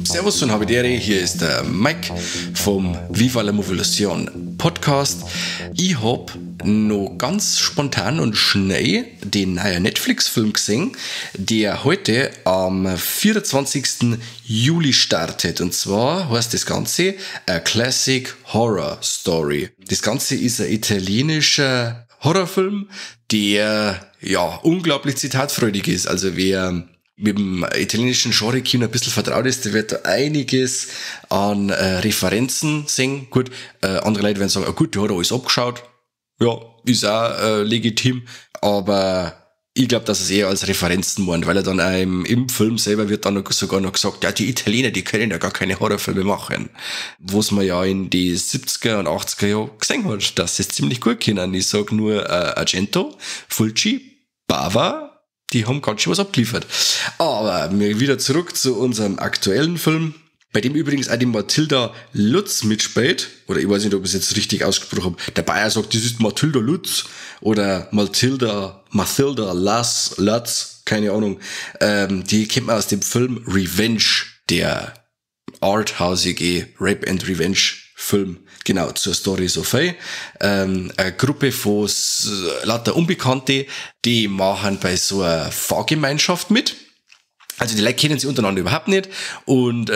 Servus und Habidere, hier ist der Mike vom Viva la Movolution Podcast. Ich hab noch ganz spontan und schnell den neuen Netflix-Film gesehen, der heute am 24. Juli startet. Und zwar heißt das Ganze A Classic Horror Story. Das Ganze ist ein italienischer Horrorfilm, der ja unglaublich zitatfreudig ist. Also wer mit dem italienischen Genre-Kino ein bisschen vertraut ist, der wird da einiges an Referenzen sehen. Gut, andere Leute werden sagen, oh gut, der hat alles abgeschaut. Ja, ist auch legitim. Aber ich glaube, dass es eher als Referenzen meint, weil er dann auch im Film selber wird dann sogar noch gesagt, ja, die Italiener, die können ja gar keine Horrorfilme machen. Was man ja in die 70er und 80er Jahre gesehen hat, dass sie es ziemlich gut können. Ich sag nur Argento, Fulci, Bava, die haben ganz schön was abgeliefert. Aber wieder zurück zu unserem aktuellen Film, bei dem übrigens auch die Mathilda Lutz mitspielt. Oder ich weiß nicht, ob ich es jetzt richtig ausgesprochen habe. Der Bayer sagt, das ist Mathilda Lutz. Oder Mathilda Lutz, keine Ahnung. Die kennt man aus dem Film Revenge, der arthausige Rape and Revenge Film. Genau, zur Story so viel. Eine Gruppe von lauter Unbekannte, die machen bei so einer Fahrgemeinschaft mit. Also die Leute kennen sie untereinander überhaupt nicht. Und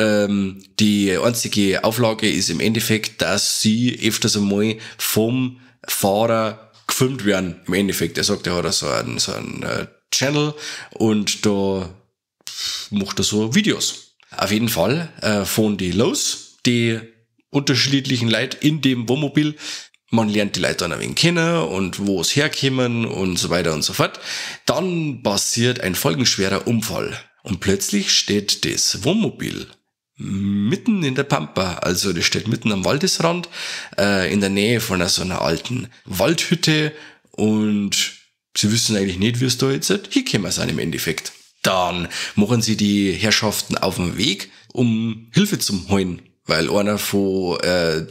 die einzige Auflage ist im Endeffekt, dass sie öfters einmal vom Fahrer gefilmt werden. Im Endeffekt, er sagt, er hat so einen Channel und da macht er so Videos. Auf jeden Fall fahren die los, die unterschiedlichen Leute in dem Wohnmobil. Man lernt die Leute dann ein wenig kennen und wo es herkommen und so weiter und so fort. Dann passiert ein folgenschwerer Unfall. Und plötzlich steht das Wohnmobil mitten in der Pampa. Also das steht mitten am Waldesrand, in der Nähe von so einer alten Waldhütte. Und sie wissen eigentlich nicht, wie es da jetzt hinkommen sind im Endeffekt. Dann machen sie die Herrschaften auf den Weg, um Hilfe zu holen, weil einer von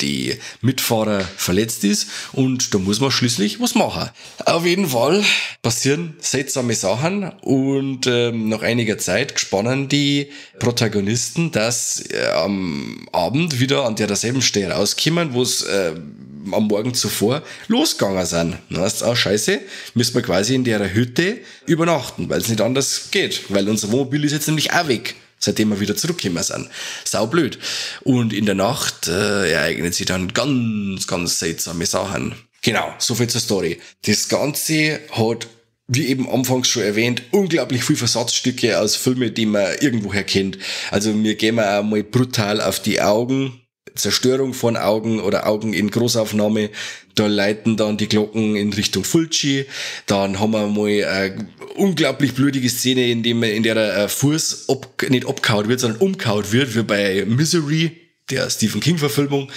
die Mitfahrer verletzt ist und da muss man schließlich was machen. Auf jeden Fall passieren seltsame Sachen und nach einiger Zeit gespannen die Protagonisten, dass am Abend wieder an derselben Stelle rauskommen, wo es am Morgen zuvor losgegangen sind. Dann heißt es, scheiße, müssen wir quasi in der Hütte übernachten, weil es nicht anders geht, weil unser Wohnmobil ist jetzt nämlich auch weg, seitdem wir wieder zurückgekommen sind. Saublöd. Und in der Nacht ereignen sich dann ganz, ganz seltsame Sachen. Genau, so viel zur Story. Das Ganze hat, wie eben anfangs schon erwähnt, unglaublich viel Versatzstücke aus Filmen, die man irgendwoher kennt. Also wir gehen mal einmal brutal auf die Augen, Zerstörung von Augen oder Augen in Großaufnahme. Da leiten dann die Glocken in Richtung Fulci. Dann haben wir mal eine unglaublich blutige Szene, in der ein Fuß nicht abgehauen wird, sondern umgehauen wird, wie bei Misery, der Stephen King-Verfilmung.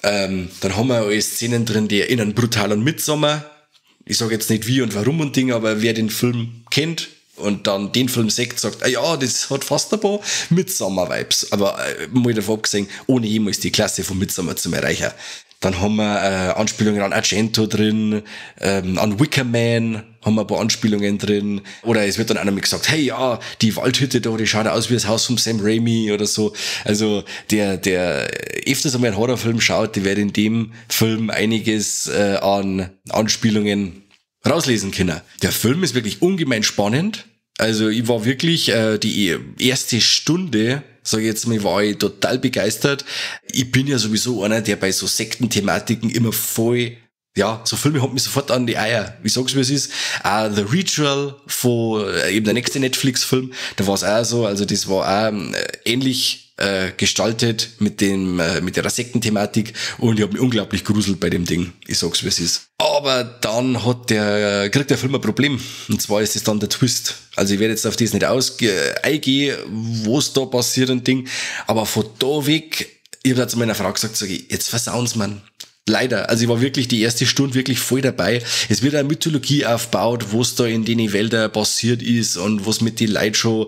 Dann haben wir alle Szenen drin, die erinnern brutal an Midsommar. Ich sage jetzt nicht wie und warum und Ding, aber wer den Film kennt und dann den Film sieht, sagt, ja, das hat fast ein paar Midsommar-Vibes. Aber mal davon abgesehen, ohne jemals die Klasse von Midsommar zu erreichen. Dann haben wir Anspielungen an Argento drin, an Wicker Man haben wir ein paar Anspielungen drin. Oder es wird dann auch noch gesagt, hey, ja, die Waldhütte da, die schaut aus wie das Haus von Sam Raimi oder so. Also der öfters einmal einen Horrorfilm schaut, der wird in dem Film einiges an Anspielungen rauslesen können. Der Film ist wirklich ungemein spannend. Also ich war wirklich die erste Stunde, sage ich jetzt mal, war ich total begeistert. Ich bin ja sowieso einer, der bei so Sektenthematiken immer voll, ja, so Filme hat mich sofort an die Eier. Ich sag's, wie es ist. The Ritual von eben der nächste Netflix-Film, da war es auch so, also das war auch ähnlich gestaltet mit der Sektenthematik und ich habe mich unglaublich gruselt bei dem Ding. Ich sag's, wie es ist. Aber dann kriegt der Film ein Problem. Und zwar ist es dann der Twist. Also ich werde jetzt auf das nicht eingehen, was da passiert und Ding. Aber von da weg, ich habe zu meiner Frau gesagt, sag ich, jetzt versauen's, man. Leider, also ich war wirklich die erste Stunde wirklich voll dabei. Es wird eine Mythologie aufgebaut, was da in den Wäldern passiert ist und was mit den Leuten schon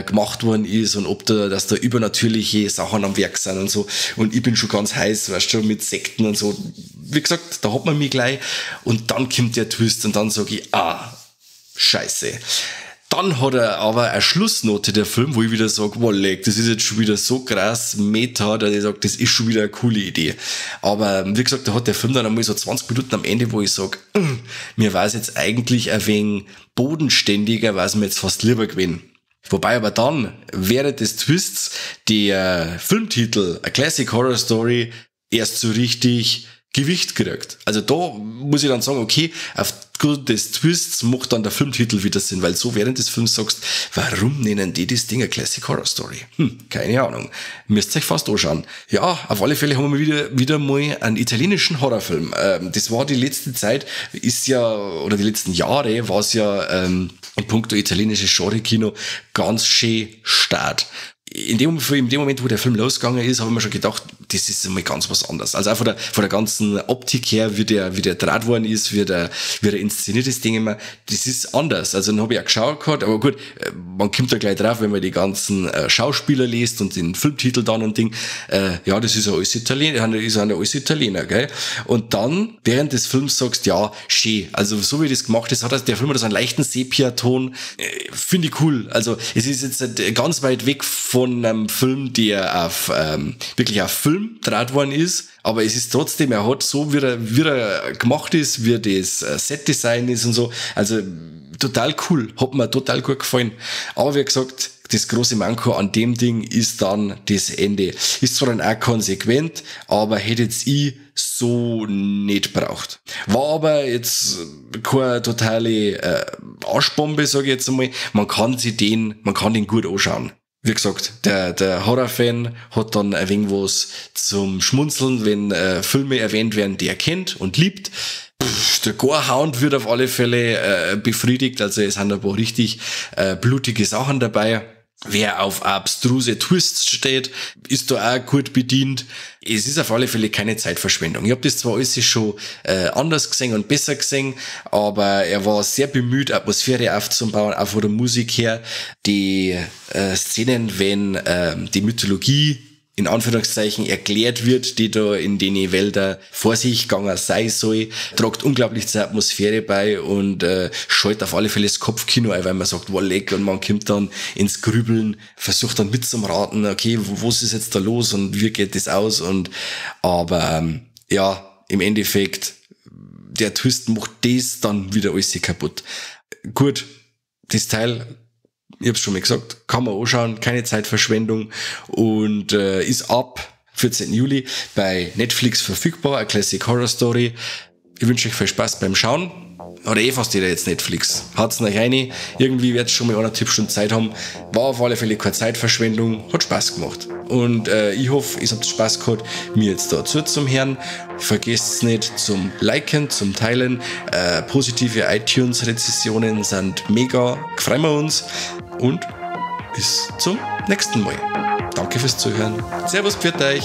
gemacht worden ist und dass da übernatürliche Sachen am Werk sind und so. Und ich bin schon ganz heiß, weißt du, mit Sekten und so. Wie gesagt, da hat man mich gleich. Und dann kommt der Twist und dann sage ich, scheiße. Dann hat er aber eine Schlussnote, der Film, wo ich wieder sage, wow, das ist jetzt schon wieder so krass Meta, dass ich sage, das ist schon wieder eine coole Idee. Aber wie gesagt, da hat der Film dann einmal so 20 Minuten am Ende, wo ich sage, mir war es jetzt eigentlich ein wenig bodenständiger, war es mir jetzt fast lieber gewesen. Wobei aber dann, während des Twists, der Filmtitel A Classic Horror Story erst so richtig Gewicht kriegt. Also da muss ich dann sagen, okay, aufgrund des Twists macht dann der Filmtitel wieder Sinn, weil so während des Films sagst, warum nennen die das Ding a Classic Horror Story? Keine Ahnung. Müsst euch fast anschauen. Ja, auf alle Fälle haben wir wieder mal einen italienischen Horrorfilm. Das war die letzte Zeit, oder die letzten Jahre war es ja in puncto italienisches Genre-Kino ganz schön stark. In dem Moment, wo der Film losgegangen ist, habe ich mir schon gedacht, das ist einmal ganz was anderes. Also auch von der ganzen Optik her, wie der gedreht worden ist, wie der inszeniert ist, denke ich mir, das ist anders. Also dann habe ich auch geschaut gehabt, aber gut, man kommt da gleich drauf, wenn man die ganzen Schauspieler liest und den Filmtitel dann und Ding, ja, das ist ja alles alles Italiener, gell? Und dann, während des Films sagst, ja, schön. Also so wie das gemacht ist, der Film hat so einen leichten Sepia-Ton, finde ich cool. Also es ist jetzt ganz weit weg von einem Film, der wirklich auf Film gedreht worden ist, aber es ist trotzdem, er hat so, wie er gemacht ist, wie das Setdesign ist und so, also total cool, hat mir total gut gefallen. Aber wie gesagt, das große Manko an dem Ding ist dann das Ende. Ist zwar dann auch konsequent, aber hätte jetzt ich so nicht braucht. War aber jetzt keine totale Arschbombe, sage ich jetzt einmal. Man kann den gut anschauen. Wie gesagt, der Horrorfan hat dann ein wenig was zum Schmunzeln, wenn Filme erwähnt werden, die er kennt und liebt. Der Gorehound wird auf alle Fälle befriedigt, also es sind ein paar richtig blutige Sachen dabei. Wer auf abstruse Twists steht, ist da auch gut bedient. Es ist auf alle Fälle keine Zeitverschwendung. Ich habe das zwar alles schon anders gesehen und besser gesehen, aber er war sehr bemüht, Atmosphäre aufzubauen, auch von der Musik her. Die Szenen, wenn die Mythologie in Anführungszeichen erklärt wird, die da in den Wälder vor sich gegangen sein soll, tragt unglaublich zur Atmosphäre bei und schaltet auf alle Fälle das Kopfkino ein, weil man sagt, wow, leck, und man kommt dann ins Grübeln, versucht dann mitzuraten, okay, was ist jetzt da los und wie geht das aus, aber ja, im Endeffekt, der Twist macht das dann wieder alles kaputt. Gut, das Teil, ich hab's schon mal gesagt, kann man anschauen, keine Zeitverschwendung und ist ab 14. Juli bei Netflix verfügbar, eine Classic Horror Story. Ich wünsche euch viel Spaß beim Schauen. Oder fast jeder jetzt Netflix. Hat's euch rein. Irgendwie wird's schon mal 1,5 Stunden Zeit haben. War auf alle Fälle keine Zeitverschwendung. Hat Spaß gemacht. Und ich hoffe, ihr habt Spaß gehabt, mir jetzt dazu zum Hören. Vergesst nicht zum Liken, zum Teilen. Positive iTunes-Rezessionen sind mega. Freuen wir uns. Und bis zum nächsten Mal. Danke fürs Zuhören. Servus, pfiat euch.